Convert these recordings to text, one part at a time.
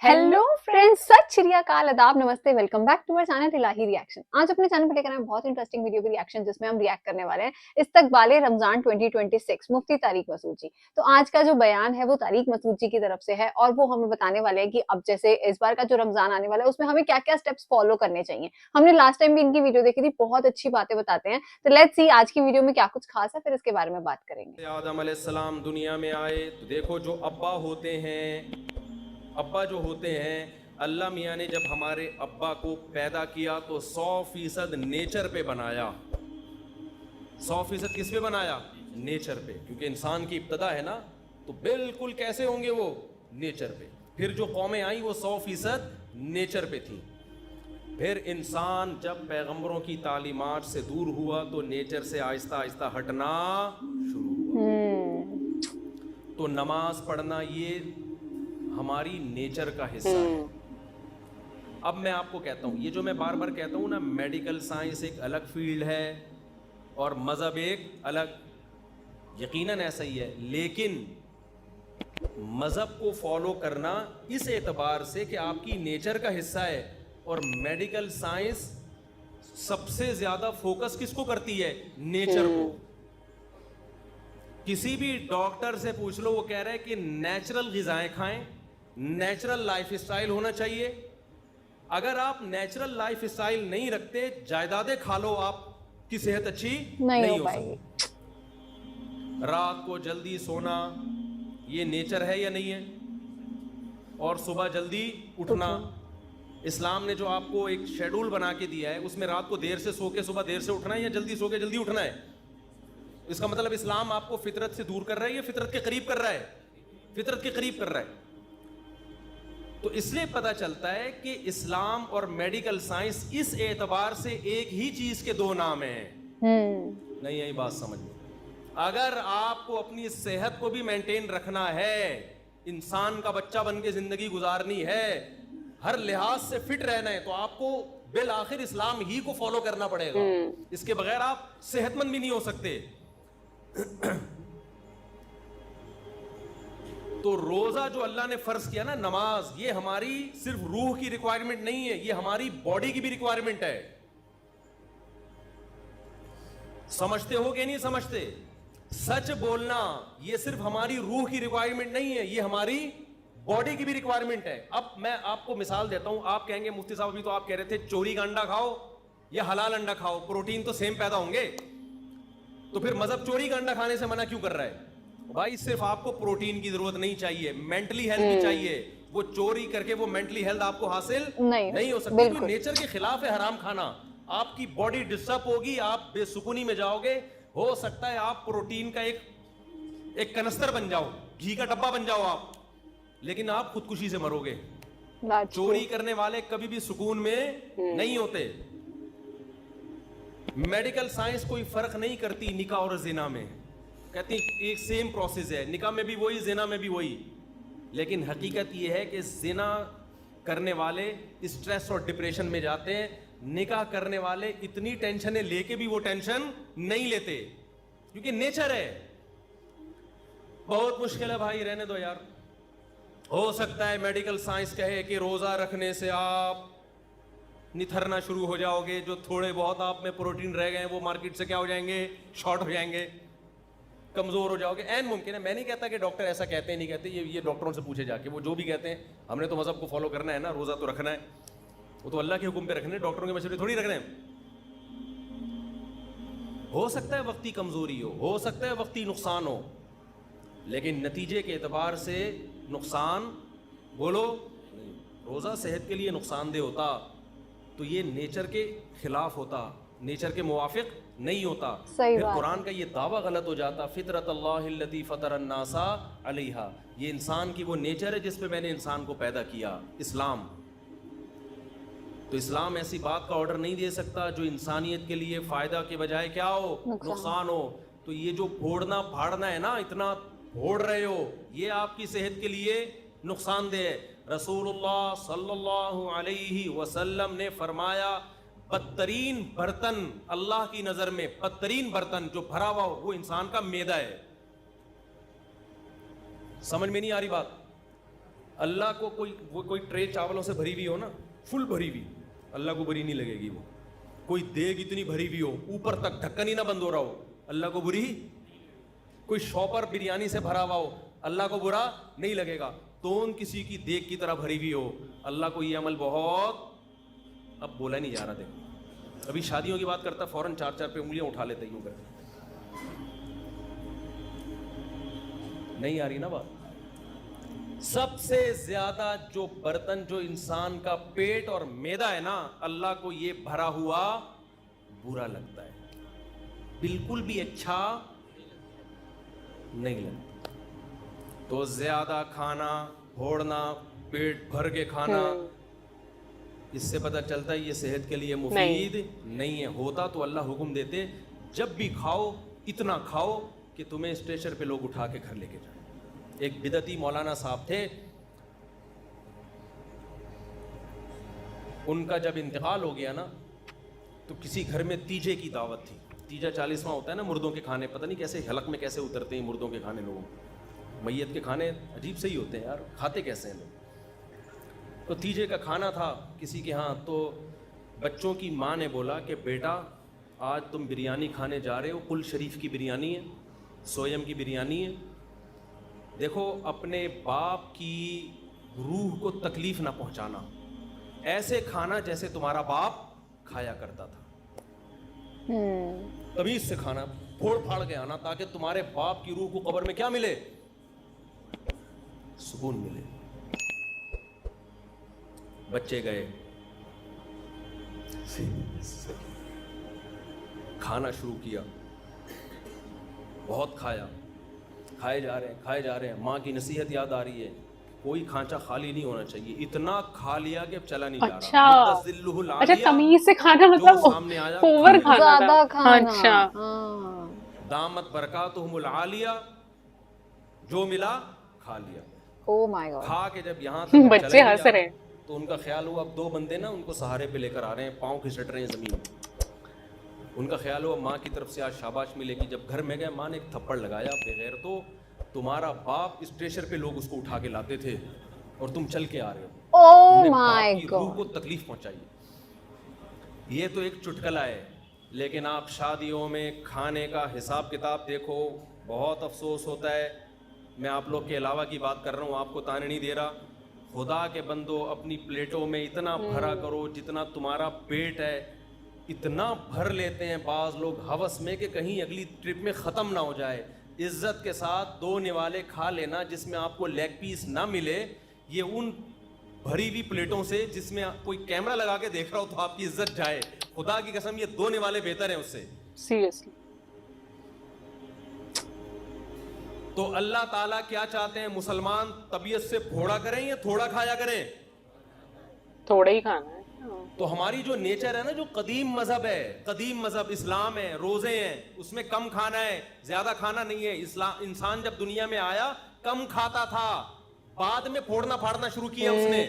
Hello friends, सत श्री अकाल, आदाब, नमस्ते, welcome back to our channel Ilahi reaction. आज अपने चैनल पर लेकर आए बहुत इंटरेस्टिंग वीडियो की रिएक्शन, जिसमें हम रिएक्ट करने वाले हैं इस्तकबाले रमजान 2026 मुफ्ती तारिक मसूद जी। तो आज का जो बयान है वो तारिक मसूद जी की तरफ से है और वो हमें बताने वाले हैं कि अब जैसे इस बार का जो रमजान आने वाला है उसमें हमें क्या क्या स्टेप्स फॉलो करने चाहिए। हमने लास्ट टाइम भी इनकी वीडियो देखी थी, बहुत अच्छी बातें बताते हैं। तो लेट्स सी आज की वीडियो में क्या कुछ खास है, फिर इसके बारे में बात करेंगे। आदम अलैहिस्सलाम दुनिया में आए तो देखो जो अब्बा होते हैं, अब्बा जो होते हैं, अल्लाह मियाँ ने जब हमारे अब्बा को पैदा किया तो 100% नेचर पे बनाया। 100% किस पे बनाया? नेचर पे, क्योंकि इंसान की इब्तदा है ना, तो बिल्कुल कैसे होंगे वो? नेचर पे। फिर जो कौमें आई वो 100% नेचर पे थी। फिर इंसान जब पैगंबरों की तालीमात से दूर हुआ तो नेचर से आहिस्ता आहिस्ता हटना शुरू हुआ। तो नमाज पढ़ना ये हमारी नेचर का हिस्सा है। अब मैं आपको कहता हूँ, ये जो मैं बार बार कहता हूँ ना, मेडिकल साइंस एक अलग फील्ड है और मज़हब एक अलग, यकीनन ऐसा ही है, लेकिन मज़हब को फॉलो करना इस एतबार से कि आपकी नेचर का हिस्सा है। और मेडिकल साइंस सबसे ज़्यादा फोकस किसको करती है? नेचर को। किसी भी डॉक्टर से पूछ लो, वो कह रहे हैं कि नेचुरल ग़िज़ाएं खाएं, नेचुरल लाइफ स्टाइल होना चाहिए। अगर आप नेचुरल लाइफ स्टाइल नहीं रखते, जायदादें खा लो, आपकी सेहत अच्छी नहीं हो सकती। रात को जल्दी सोना ये नेचर है या नहीं है? और सुबह जल्दी उठना, इस्लाम ने जो आपको एक शेड्यूल बना के दिया है, उसमें रात को देर से सो के सुबह देर से उठना है या जल्दी सो के जल्दी उठना है? इसका मतलब इस्लाम आपको फितरत से दूर कर रहा है या फितरत के करीब कर रहा है? फितरत के करीब कर रहा है। तो इसलिए पता चलता है कि इस्लाम और मेडिकल साइंस इस एतबार से एक ही चीज के दो नाम हैं। नहीं, यही बात समझ में। अगर आपको अपनी सेहत को भी मेंटेन रखना है, इंसान का बच्चा बन के जिंदगी गुजारनी है, हर लिहाज से फिट रहना है, तो आपको बिल आखिर इस्लाम ही को फॉलो करना पड़ेगा। इसके बगैर आप सेहतमंद भी नहीं हो सकते। तो रोजा जो अल्लाह ने फर्ज किया ना, नमाज, ये हमारी सिर्फ रूह की रिक्वायरमेंट नहीं है, ये हमारी बॉडी की भी रिक्वायरमेंट है। समझते हो कि नहीं समझते? सच बोलना ये सिर्फ हमारी रूह की रिक्वायरमेंट नहीं है, ये हमारी बॉडी की भी रिक्वायरमेंट है। अब मैं आपको मिसाल देता हूं। आप कहेंगे मुफ्ती साहब अभी तो आप कह रहे थे चोरी का अंडा खाओ या हलाल अंडा खाओ, प्रोटीन तो सेम पैदा होंगे, तो फिर मजहब चोरी का अंडा खाने से मना क्यों कर रहा है? भाई सिर्फ आपको प्रोटीन की जरूरत नहीं चाहिए, मेंटली हेल्थ भी चाहिए। वो चोरी करके वो मेंटली हेल्थ आपको हासिल नहीं हो सकती। तो नेचर के खिलाफ है हराम खाना। आपकी बॉडी डिस्टर्ब होगी, आप बेसुकूनी में जाओगे। हो सकता है आप प्रोटीन का एक कनस्तर बन जाओ, घी का डब्बा बन जाओ आप, लेकिन आप खुदकुशी से मरोगे। चोरी करने वाले कभी भी सुकून में नहीं होते। मेडिकल साइंस कोई फर्क नहीं करती निकाह और जिना में, कहती एक सेम प्रोसेस है, निकाह में भी वही, जिना में भी वही। लेकिन हकीकत यह है कि जिना करने वाले स्ट्रेस और डिप्रेशन में जाते हैं, निकाह करने वाले इतनी टेंशनें लेके भी वो टेंशन नहीं लेते, क्योंकि नेचर है। बहुत मुश्किल है भाई, रहने दो यार। हो सकता है मेडिकल साइंस कहे कि रोजा रखने से आप निथरना शुरू हो जाओगे, जो थोड़े बहुत आप में प्रोटीन रह गए वो मार्केट से क्या हो जाएंगे? शॉर्ट हो जाएंगे, कमजोर हो जाओगे। ऐन मुमकिन है। मैं नहीं कहता कि डॉक्टर ऐसा कहते हैं, नहीं कहते, ये डॉक्टरों से पूछे जाके, वो जो भी कहते हैं। हमने तो मजहब को फॉलो करना है ना, रोजा तो रखना है, वो तो अल्लाह के हुक्म पे रखने हैं, डॉक्टरों के मशवरे थोड़ी रखने हैं। हो सकता है वक्ती कमजोरी हो सकता है वक्ती नुकसान हो, लेकिन नतीजे के एतबार से नुकसान बोलो नहीं। रोजा सेहत के लिए नुकसानदेह होता तो ये नेचर के खिलाफ होता, नेचर के मुवाफिक नहीं होता। फिर कुरान का ये दावा गलत हो जाता, फितरत अल्लाहिल्लती फतरन्नासा अलैहा, ये इंसान की वो नेचर है जिस पे मैंने इंसान को पैदा किया, इस्लाम। तो इस्लाम ऐसी बात का ऑर्डर नहीं दे सकता जो इंसानियत के लिए फायदा के बजाय क्या हो? नुकसान हो। तो ये जो फोड़ना फाड़ना है ना, इतना फोड़ रहे हो, ये आपकी सेहत के लिए नुकसानदेह है। रसूलुल्लाह सल्लल्लाहु अलैहि वसल्लम ने फरमाया, बदतरीन बर्तन अल्लाह की नजर में, बदतरीन बर्तन जो भरा हुआ हो, वो इंसान का मैदा है। समझ में नहीं आ रही बात? अल्लाह को कोई ट्रे चावलों से भरी हुई हो ना, फुल भरी हुई, अल्लाह को बुरी नहीं लगेगी वो। कोई देग इतनी भरी हुई हो, ऊपर तक ढक्कन ही ना बंद हो रहा हो, अल्लाह को बुरी। कोई शॉपर बिरयानी से भरा हुआ हो, अल्लाह को बुरा नहीं लगेगा। तोन किसी की देग की तरह भरी हुई हो, अल्लाह को ये अमल बहुत, अब बोला नहीं जा रहा। देखो अभी शादियों की बात करता फौरन 4-4 पे उंगलियां उठा लेते यूं कर, नहीं आ रही ना बात। सबसे ज्यादा जो बर्तन जो इंसान का पेट और मैदा है ना, अल्लाह को ये भरा हुआ बुरा लगता है, बिल्कुल भी अच्छा नहीं लगता। तो ज्यादा खाना, फोड़ना, पेट भर के खाना, इससे पता चलता है ये सेहत के लिए मुफीद नहीं है। होता तो अल्लाह हुक्म देते जब भी खाओ इतना खाओ कि तुम्हें स्ट्रेचर पे लोग उठा के घर लेके जाए। एक बिदती मौलाना साहब थे, उनका जब इंतकाल हो गया ना, तो किसी घर में तीजे की दावत थी। तीजा 40वां होता है ना, मुर्दों के खाने, पता नहीं कैसे हलक में कैसे उतरते हैं मुर्दों के खाने लोगों। मैयत के खाने अजीब से ही होते हैं यार, खाते कैसे हैं लोग। तो तीजे का खाना था किसी के यहाँ, तो बच्चों की माँ ने बोला कि बेटा आज तुम बिरयानी खाने जा रहे हो, कुल शरीफ की बिरयानी है, सोयम की बिरयानी है। देखो अपने बाप की रूह को तकलीफ ना पहुंचाना, ऐसे खाना जैसे तुम्हारा बाप खाया करता था। तमीज से खाना, फोड़ फाड़ के आना, ताकि तुम्हारे बाप की रूह को कब्र में क्या मिले, सुकून मिले। बच्चे गए, खाना शुरू किया, बहुत खाया, खाए जा रहे हैं। माँ की नसीहत याद आ रही है, कोई खांचा खाली नहीं होना चाहिए। इतना खा लिया कि अब चला नहीं जा रहा। अच्छा, तमीज से खाना मतलब सामने आया ओवर खाना, ज्यादा खाना। अच्छा, दामत बरकातुहुमुल आलिया, जो मिला खा लिया। Oh my God. खा के जब यहाँ तक बच्चे हंस रहे हैं। तो उनका ख्याल हुआ अब 2 बंदे ना उनको सहारे पे लेकर आ रहे हैं, पाँव खिसट रहे हैं जमीन में। उनका ख्याल हुआ माँ की तरफ से आज शाबाश मिलेगी। जब घर में गए, माँ ने एक थप्पड़ लगाया, बगैर तो तुम्हारा बाप स्ट्रेचर पे लोग उसको उठा के लाते थे और तुम चल के आ रहे हो। ओह माय रूह गॉड। को तकलीफ पहुंचाई। ये तो एक चुटकला है, लेकिन आप शादियों में खाने का हिसाब किताब देखो, बहुत अफसोस होता है। मैं आप लोग के अलावा की बात कर रहा हूँ, आपको ताने नहीं दे रहा। खुदा के बंदो, अपनी प्लेटों में इतना भरा करो जितना तुम्हारा पेट है, इतना भर लेते हैं बाज लोग हवस में कि कहीं अगली ट्रिप में ख़त्म ना हो जाए। इज्जत के साथ 2 निवाले खा लेना जिसमें आपको लेग पीस ना मिले, ये उन भरी हुई प्लेटों से जिसमें कोई कैमरा लगा के देख रहा हो तो आपकी इज्जत जाए। खुदा की कसम, ये 2 निवाले बेहतर हैं उससे। सीरियसली। तो अल्लाह ताला क्या चाहते हैं, मुसलमान तबीयत से फोड़ा करें या थोड़ा खाया करें? थोड़ा ही खाना है। तो हमारी जो नेचर है ना, जो कदीम मजहब है, कदीम मजहब इस्लाम है, रोजे हैं, उसमें कम खाना है, ज्यादा खाना नहीं है। इस्लाम, इंसान जब दुनिया में आया कम खाता था, बाद में फोड़ना फाड़ना शुरू किया उसने।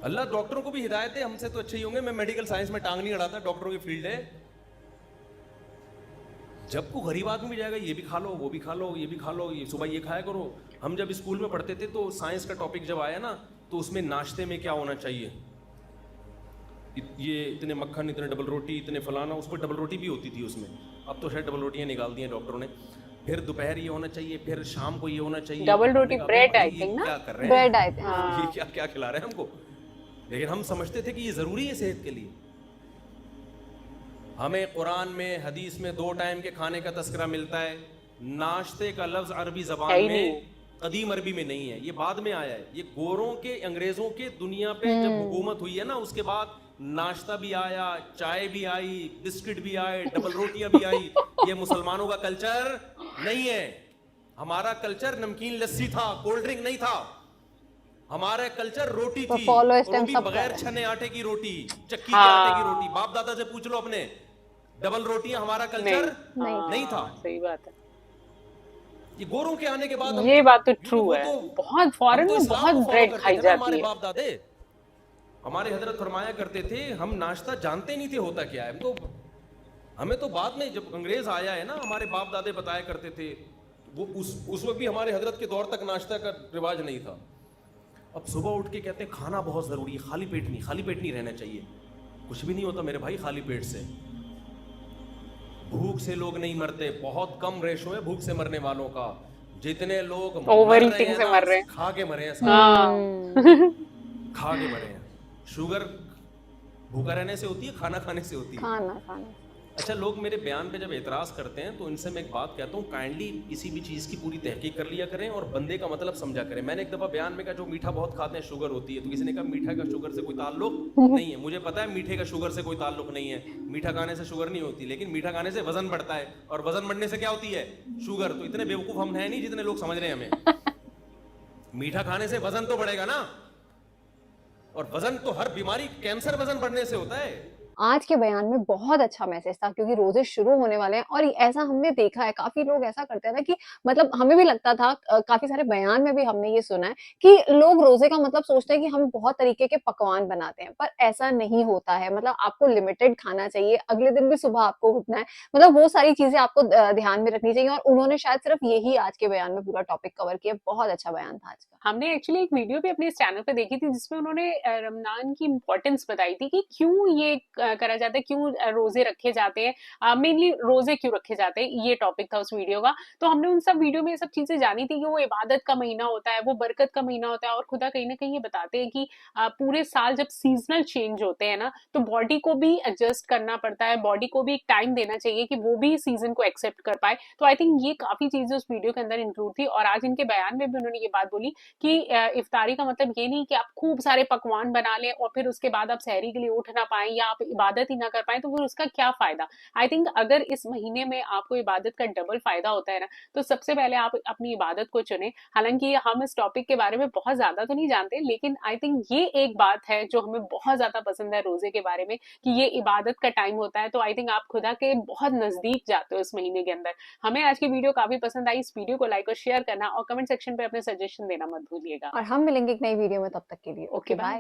अल्लाह डॉक्टरों को भी हिदायत है, हमसे तो अच्छे ही होंगे, मैं मेडिकल साइंस में टांग नहीं अड़ाता, डॉक्टरों की फील्ड है। जब को गरीब आदमी भी जाएगा, ये भी खा लो, वो भी खा लो, ये भी खा लो, ये सुबह ये खाया करो। हम जब स्कूल में पढ़ते थे तो साइंस का टॉपिक जब आया ना, तो उसमें नाश्ते में क्या होना चाहिए, ये इतने मक्खन, इतने डबल रोटी, इतने फलाना, उस पर डबल रोटी भी होती थी उसमें। अब तो शायद डबल रोटियां निकाल दी हैं डॉक्टरों ने। फिर दोपहर ये होना चाहिए, फिर शाम को ये होना चाहिए। Double roti bread I think ना, क्या कर रहे हैं, ब्रेड आई थिंक, ये क्या क्या खिला रहे हैं हमको। लेकिन हम समझते थे कि ये जरूरी है सेहत के लिए। हमें कुरान में, हदीस में 2 टाइम के खाने का तस्करा मिलता है। नाश्ते का लफ्ज अरबी जबान में, कदीम अरबी में नहीं है, ये बाद में आया है। ये गोरों के, अंग्रेजों के दुनिया पे जब हुकूमत हुई है ना, उसके बाद नाश्ता भी आया, चाय भी आई, बिस्किट भी आए, डबल रोटियां भी आई। ये मुसलमानों का कल्चर नहीं है। हमारा कल्चर नमकीन लस्सी था, कोल्ड ड्रिंक नहीं था। हमारा कल्चर रोटी थी, और वो भी बगैर छने आटे की रोटी, चक्की के आटे की रोटी। बाप दादा से पूछ लो अपने, डबल रोटियां हमारा कल्चर नहीं था। सही बात है। ये गोरों के आने के बाद ये बात तो ट्रू है, बहुत फॉरेन में बहुत ब्रेड खाई जाती हमारे है। बाप दादे, हमारे हजरत फरमाया करते थे, हम नाश्ता जानते नहीं थे होता क्या है। तो हमें तो बाद में जब अंग्रेज आया है ना, हमारे बाप दादे बताया करते थे वो उस वक्त भी हमारे हजरत के दौर तक नाश्ता का रिवाज नहीं था. अब सुबह उठ के कहते हैं खाना बहुत ज़रूरी है, खाली पेट नहीं रहना चाहिए. कुछ भी नहीं होता मेरे भाई खाली पेट से. भूख से लोग नहीं मरते, बहुत कम रेशो है भूख से मरने वालों का. जितने लोग ओवर मर रहे ईटिंग हैं से ना, मर रहे हैं. खा के मरे हैं सारे. हाँ. खा के मरे हैं. शुगर भूखा रहने से होती है, खाना खाने से होती है. खाना अच्छा, लोग मेरे बयान पे जब एतराज़ करते हैं तो इनसे मैं एक बात कहता हूँ, काइंडली किसी भी चीज़ की पूरी तहकीक कर लिया करें और बंदे का मतलब समझा करें. मैंने एक दफ़ा बयान में कहा जो मीठा बहुत खाते हैं शुगर होती है, तो किसी ने कहा मीठा का शुगर से कोई ताल्लुक नहीं है. मुझे पता है मीठे का शुगर से कोई ताल्लुक नहीं है. मीठा खाने से शुगर नहीं होती, लेकिन मीठा खाने से वजन बढ़ता है, और वजन बढ़ने से क्या होती है? शुगर. तो इतने बेवकूफ़ हम हैं नहीं जितने लोग समझ रहे हैं हमें. मीठा खाने से वजन तो बढ़ेगा ना, और वजन तो हर बीमारी, कैंसर वजन बढ़ने से होता है. आज के बयान में बहुत अच्छा मैसेज था, क्योंकि रोजे शुरू होने वाले हैं और ऐसा हमने देखा है, काफी लोग ऐसा करते हैं ना कि मतलब हमें भी लगता था, काफी सारे बयान में भी हमने ये सुना है कि लोग रोजे का मतलब सोचते हैं कि हम बहुत तरीके के पकवान बनाते हैं, पर ऐसा नहीं होता है. मतलब आपको लिमिटेड खाना चाहिए, अगले दिन भी सुबह आपको उठना है, मतलब वो सारी चीजें आपको ध्यान में रखनी चाहिए. और उन्होंने शायद सिर्फ यही आज के बयान में पूरा टॉपिक कवर किया. बहुत अच्छा बयान था आज का. हमने एक्चुअली एक वीडियो भी अपने इस चैनल पे देखी थी जिसमें उन्होंने रमजान की इम्पोर्टेंस बताई थी कि क्यों ये करा जाता है, क्यों रोजे रखे जाते हैं, मेनली रोजे क्यों रखे जाते हैं, ये टॉपिक था उस वीडियो का. तो हमने उन सब वीडियो में ये सब चीजें जानी थी कि वो इबादत का महीना होता है, वो बरकत का महीना होता है, और खुदा कहीं ना कहीं ये बताते हैं कि पूरे साल जब सीजनल चेंज होते हैं ना, तो बॉडी को भी एडजस्ट करना पड़ता है, बॉडी को भी एक टाइम देना चाहिए कि वो भी सीजन को एक्सेप्ट कर पाए. तो आई थिंक ये काफी चीजें उस वीडियो के अंदर इंक्लूड थी. और आज इनके बयान में भी उन्होंने ये बात बोली कि इफ्तारी का मतलब ये नहीं कि आप खूब सारे पकवान बना लें और फिर उसके बाद आप सहरी के लिए उठ ना पाएं या आप इबादत ही ना कर पाएं, तो फिर उसका क्या फायदा. आई थिंक अगर इस महीने में आपको इबादत का डबल फायदा होता है ना, तो सबसे पहले आप अपनी इबादत को चुनें. हालांकि हम इस टॉपिक के बारे में बहुत ज्यादा तो नहीं जानते, लेकिन आई थिंक ये एक बात है जो हमें बहुत ज्यादा पसंद है रोजे के बारे में, कि ये इबादत का टाइम होता है. तो आई थिंक आप खुदा के बहुत नजदीक जाते हो इस महीने के अंदर. हमें आज की वीडियो काफी पसंद आई. इस वीडियो को लाइक और शेयर करना और कमेंट सेक्शन पे अपने सजेशन देना मत भूलिएगा. और हम मिलेंगे एक नई वीडियो में, तब तक के लिए ओके, ओके बाय. बाय.